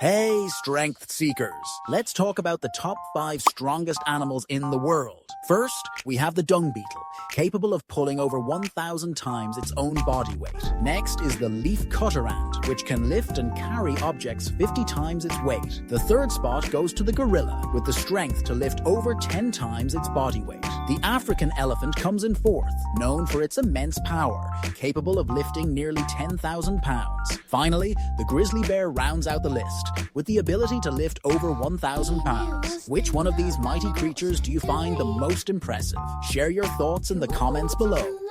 Hey, strength seekers! Let's talk about the top 5 strongest animals in the world. First, we have the dung beetle, capable of pulling over 1,000 times its own body weight. Next is the leaf cutter ant, which can lift and carry objects 50 times its weight. The third spot goes to the gorilla, with the strength to lift over 10 times its body weight. The African elephant comes in fourth, known for its immense power, capable of lifting nearly 10,000 pounds. Finally, the grizzly bear rounds out the list, with the ability to lift over 1,000 pounds. Which one of these mighty creatures do you find the most impressive? Share your thoughts in the comments below.